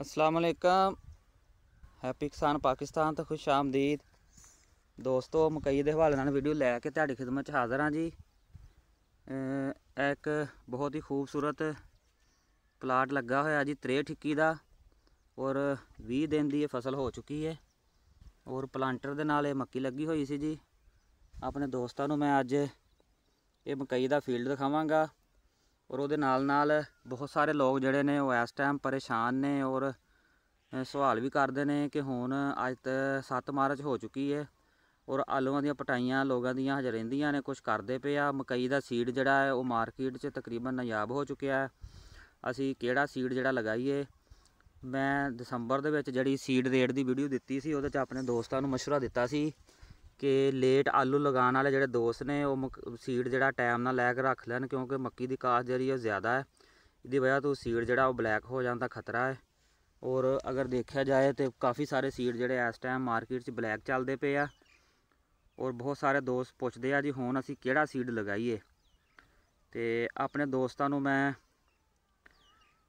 अस्सलाम वालेकुम। हैप्पी किसान पाकिस्तान तो खुश आमदीद दोस्तों। मकई के हवाले नाल वीडियो लैके तुहाडी खिदमत च हाज़र हाँ जी। एक बहुत ही खूबसूरत प्लाट लगा होया जी 63 21 का और 20 दिन की फसल हो चुकी है और प्लांटर दे नाल मक्की लगी हुई सी जी। अपने दोस्तों को मैं अज ये मकई का फील्ड दिखावांगा और वो नाल बहुत सारे लोग जोड़े ने वो इस टाइम परेशान ने और सवाल भी करते हैं कि हुण अज तो 7 मार्च हो चुकी है और आलूआं दी पटाइयां लोगों दी हजे रहिंदियां ने, कुछ करते पे आ। मकई का सीड जिहड़ा है वो मार्केट च तकरीबन नायाब हो चुका है। असी किहड़ा सीड जिहड़ा लगाईए। मैं दसंबर दे विच जिहड़ी सीड रेट की वीडियो दित्ती सी उहदे च अपने दोस्तां नूं मशवरा दित्ता सी कि लेट आलू लगाने वाले जिहड़े दोस्त ने वो सीड जिहड़ा टाइम नाल लैके रख लैन, क्योंकि मक्की की काश्त जिहड़ी ज़्यादा है, इहदी वजह तो सीड जिहड़ा वो ब्लैक हो जाने का खतरा है। और अगर देखा जाए तो काफ़ी सारे सीड जिहड़े इस टाइम मार्केट च ब्लैक चलते पे आ और बहुत सारे दोस्त पुछते आ जी हुण असीं किहड़ा सीड लगाईए। तो अपने दोस्तों नूं मैं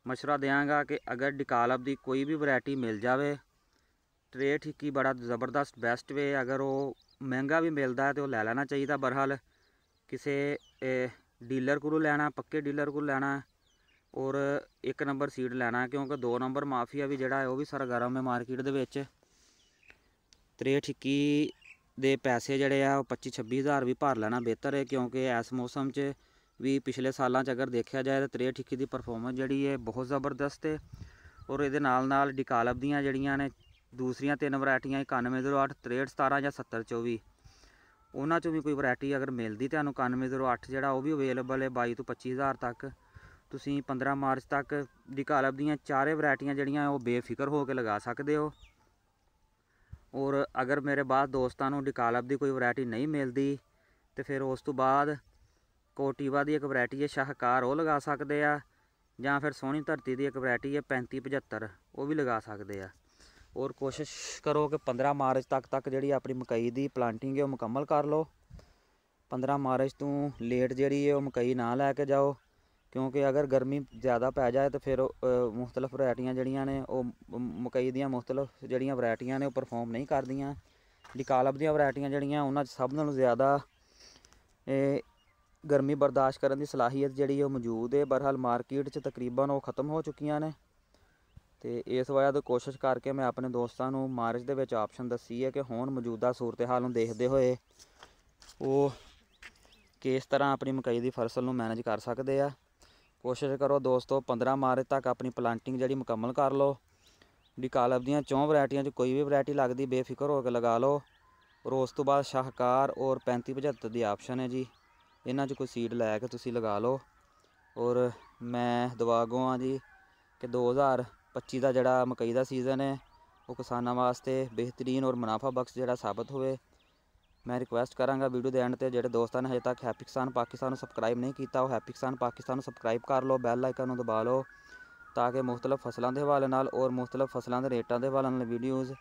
मशवरा देंगा कि अगर डिकालप की कोई भी वैरायटी मिल जाए, 63 21 बड़ा ज़बरदस्त बेस्ट वे। अगर वो महंगा भी मिलता है तो लै लेना चाहिए। बहरहाल किसी डीलर को लैना, पक्के डीलर को लैना और 1 नंबर सीड लैना, क्योंकि 2 नंबर माफिया भी जोड़ा है वह भी सरगर्म है मार्केट दे विच। 63 21 दे पैसे जोड़े आ 25 26 हज़ार भी भर लेना बेहतर है, क्योंकि इस मौसम च भी पिछले सालों अगर देखा जाए तो 63 21 की परफॉर्मेंस जी है बहुत ज़बरदस्त है। और ये नाल डिकालप दियाँ जड़ियाँ ने दूसरिया 3 वरायटियाँ 9108 63 17 या 70 24 उन्होंने चों भी कोई वरायटी अगर मिलती तो 9108 जोड़ा वो भी अवेलेबल है 22 तो 25 हज़ार तक। तुसीं 15 मार्च तक डिकालप दियाँ चारे वरायटियाँ जड़ियाँ वो बेफिक्र हो के लगा सकते हो। और अगर मेरे बाद दोस्तों को डिकालप की कोई वरायटी नहीं मिलती तो फिर उस तो बाद कोटिवा की एक वरायटी है शाहकार वो लगा सकते हैं, या फिर सोहनी धरती की एक वरायटी है 35 75 वो भी लगा सकते हैं। और कोशिश करो कि 15 मार्च तक जी अपनी मकई की प्लांटिंग है वो मुकम्मल कर लो। 15 मार्च तो लेट जी है वो मकई ना लैके जाओ, क्योंकि अगर गर्मी ज़्यादा पै जाए तो फिर मुख्तलिफ वरायटियाँ जड़ियाँ ने वो मकई दी मुख्तलिफ जड़ियाँ वरायटियाँ ने वो परफॉर्म नहीं करदियाँ। डिकालप दी वरायटियाँ जड़ियाँ उन्हां सब नालों ज़्यादा गर्मी बर्दाश्त करने की सलाहियत जी मौजूद है। बहरहाल मार्केट च तकरीबन वो ख़त्म हो चुकियां ने। तो इस वजह तो कोशिश करके मैं अपने दोस्तों को मार्च के विच ऑप्शन दसी है कि हुण मौजूदा सूरत हाल नूं देखते हुए वो किस तरह अपनी मकई की फसल नूं मैनेज कर सकते हैं। कोशिश करो दोस्तों 15 मार्च तक अपनी प्लांटिंग जी मुकम्मल कर लो। डिकालप दियाँ 4 वरायटियां कोई भी वरायटी लगती बेफिक्र होकर लगा लो। और उस तो बाद शाहकार और 35 75 की ऑप्शन है जी, इन्हां कोई सीड लैके तुसीं लगा लो। और मैं दुआ गो हाँ जी कि 2025 का जोड़ा मकई का सीज़न है वो किसानों वास्ते बेहतरीन और मुनाफा बख्श जोड़ा साबित होए। मैं रिक्वेस्ट कराँगा वीडियो के एंड ते जोड़े दोस्तों ने हजे तक हैप्पी किसान पाकिस्तान सबसक्राइब नहीं किया वो हैप्पी किसान पाकिस्तान सबसक्राइब कर लो, बैल आइकन दबा लो, ताकि मुख्तलिफ फसलों के हवाले नाल और मुख्तलिफ फसलों के रेटों के हवाले नाल वीडियोज़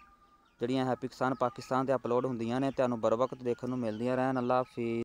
जड़ियाँ हैप्पी किसान पाकिस्तान ते अपलोड होंदियां ने तुहानूं बर वक्त देखने को मिलदियां रहन। अल्लाह हाफिज़।